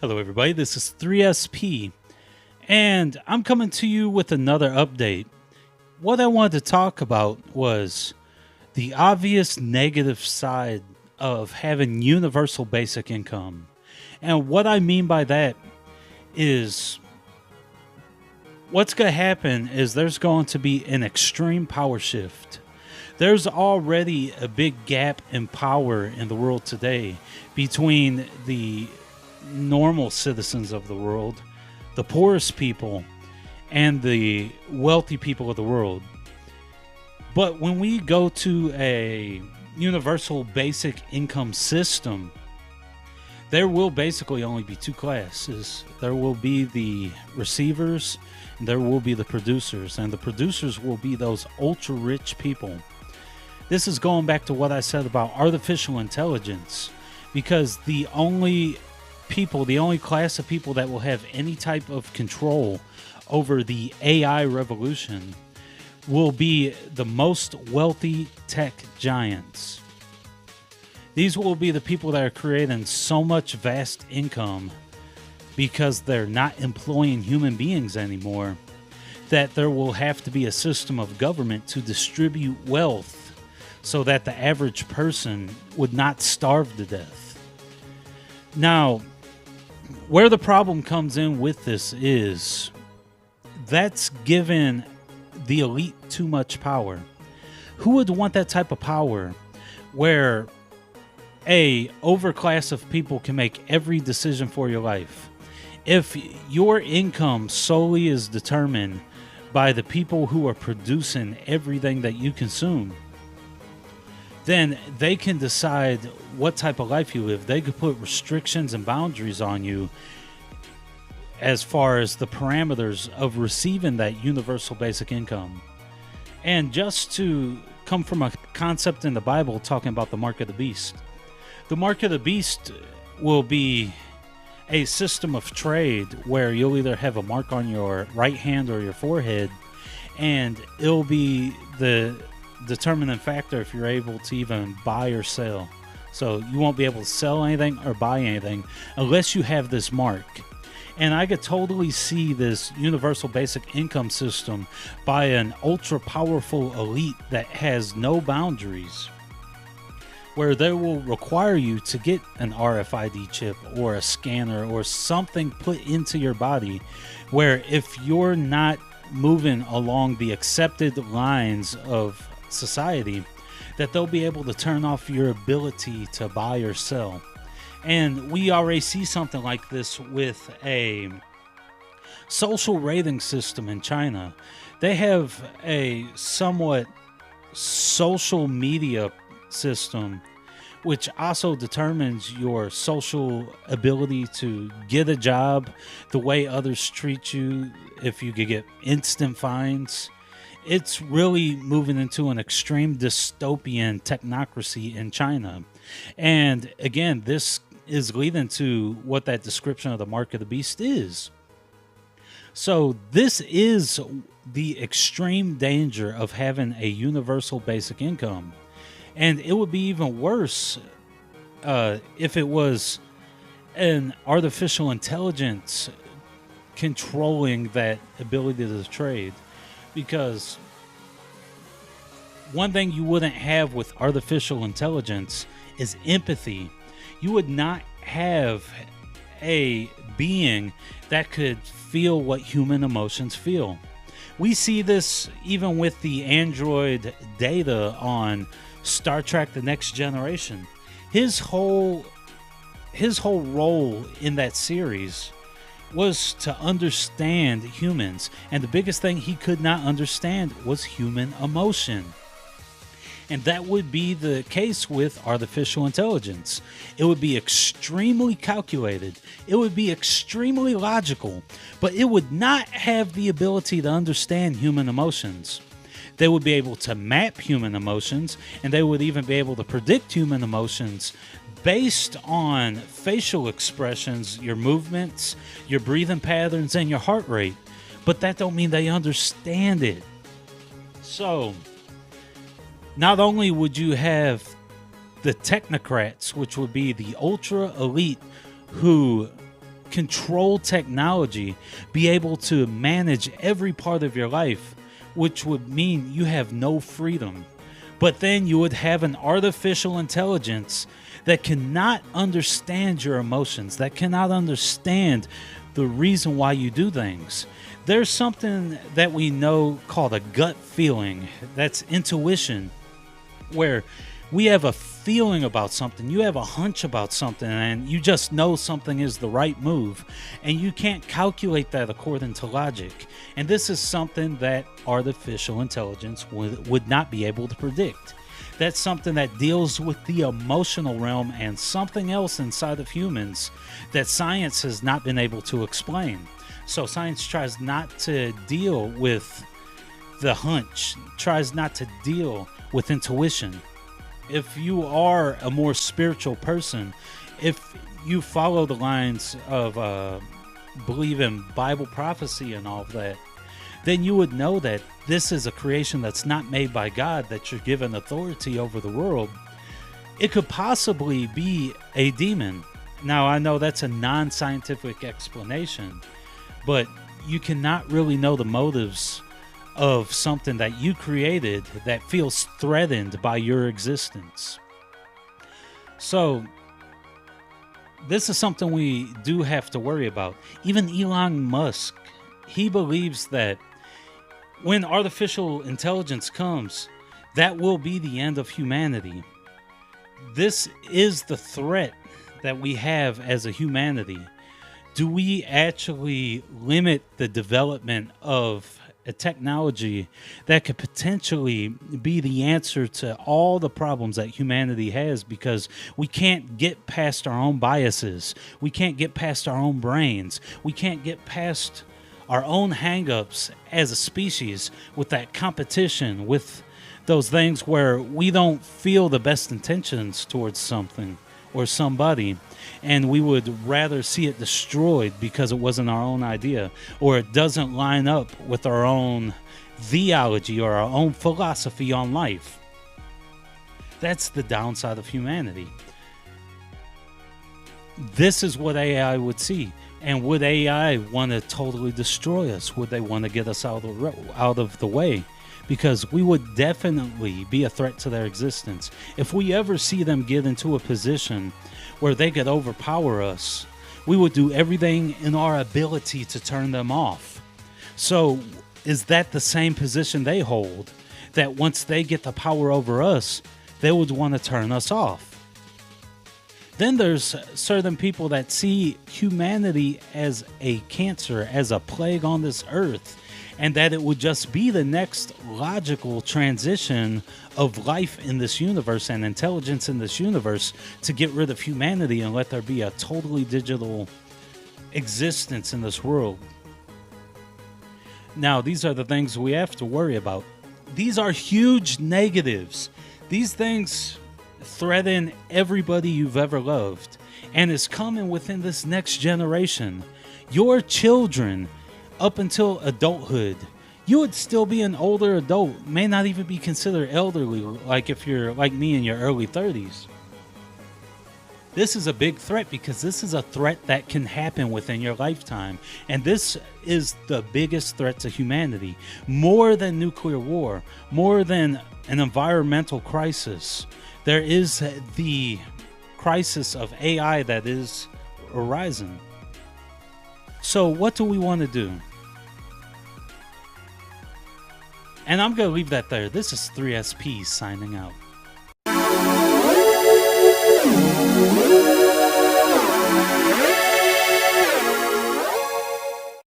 Hello, everybody. This is 3SP, and I'm coming to you with another update. What I wanted to talk about was the obvious negative side of having universal basic income. And what I mean by that is what's going to happen is there's going to be an extreme power shift. There's already a big gap in power in the world today between the normal citizens of the world, the poorest people, and the wealthy people of the world. But when we go to a universal basic income system, there will basically only be two classes. There will be the receivers, and there will be the producers, and the producers will be those ultra rich people. This is going back to what I said about artificial intelligence, because the only class of people that will have any type of control over the AI revolution will be the most wealthy tech giants. These will be the people that are creating so much vast income because they're not employing human beings anymore, that there will have to be a system of government to distribute wealth so that the average person would not starve to death. Now, where the problem comes in with this is that's given the elite too much power. Who would want that type of power where a overclass of people can make every decision for your life? If your income solely is determined by the people who are producing everything that you consume, then they can decide what type of life you live. They could put restrictions and boundaries on you as far as the parameters of receiving that universal basic income. And just to come from a concept in the Bible talking about the mark of the beast, the mark of the beast will be a system of trade where you'll either have a mark on your right hand or your forehead, and it'll be the determining factor if you're able to even buy or sell. So you won't be able to sell anything or buy anything unless you have this mark. And I could totally see this universal basic income system by an ultra powerful elite that has no boundaries, where they will require you to get an RFID chip or a scanner or something put into your body, where if you're not moving along the accepted lines of society, that they'll be able to turn off your ability to buy or sell. And we already see something like this with a social rating system in China. They have a somewhat social media system which also determines your social ability to get a job, the way others treat you, if you could get instant fines. It's really moving into an extreme dystopian technocracy in China. And again, this is leading to what that description of the mark of the beast is. So this is the extreme danger of having a universal basic income. And it would be even worse if it was an artificial intelligence controlling that ability to trade. Because one thing you wouldn't have with artificial intelligence is empathy. You would not have a being that could feel what human emotions feel. We see this even with the android Data on Star Trek The Next Generation. His whole role in that series was to understand humans, and the biggest thing he could not understand was human emotion. And that would be the case with artificial intelligence. It would be extremely calculated, it would be extremely logical, but it would not have the ability to understand human emotions. They would be able to map human emotions, and they would even be able to predict human emotions based on facial expressions, your movements, your breathing patterns, and your heart rate. But that don't mean they understand it. So, not only would you have the technocrats, which would be the ultra elite who control technology, be able to manage every part of your life, which would mean you have no freedom. But then you would have an artificial intelligence that cannot understand your emotions, that cannot understand the reason why you do things. There's something that we know called a gut feeling. That's intuition, where we have a feeling about something, you have a hunch about something, and you just know something is the right move, and you can't calculate that according to logic. And this is something that artificial intelligence would not be able to predict. That's something that deals with the emotional realm and something else inside of humans that science has not been able to explain. So science tries not to deal with the hunch, tries not to deal with intuition. If you are a more spiritual person, if you follow the lines of believe in Bible prophecy and all of that, then you would know that this is a creation that's not made by God, that you're given authority over the world. It could possibly be a demon. Now, I know that's a non-scientific explanation, but you cannot really know the motives of something that you created that feels threatened by your existence. So this is something we do have to worry about. Even Elon Musk, he believes that when artificial intelligence comes, that will be the end of humanity. This is the threat that we have as a humanity. Do we actually limit the development of a technology that could potentially be the answer to all the problems that humanity has, because we can't get past our own biases, we can't get past our own brains, we can't get past our own hang-ups as a species with that competition, with those things where we don't feel the best intentions towards something or somebody, and we would rather see it destroyed because it wasn't our own idea, or it doesn't line up with our own theology or our own philosophy on life. That's the downside of humanity. This is what AI would see. And would AI want to totally destroy us? Would they want to get us out of the way? Because we would definitely be a threat to their existence. If we ever see them get into a position where they could overpower us, we would do everything in our ability to turn them off. So is that the same position they hold? That once they get the power over us, they would want to turn us off? Then there's certain people that see humanity as a cancer, as a plague on this earth, and that it would just be the next logical transition of life in this universe and intelligence in this universe to get rid of humanity and let there be a totally digital existence in this world. Now, these are the things we have to worry about. These are huge negatives. These things threaten everybody you've ever loved, and it's coming within this next generation. Your children, up until adulthood, you would still be an older adult, may not even be considered elderly, like if you're like me in your early 30s. This is a big threat because this is a threat that can happen within your lifetime, and this is the biggest threat to humanity, more than nuclear war, more than an environmental crisis. There is the crisis of AI that is arising. So what do we want to do? And I'm going to leave that there. This is 3SP signing out.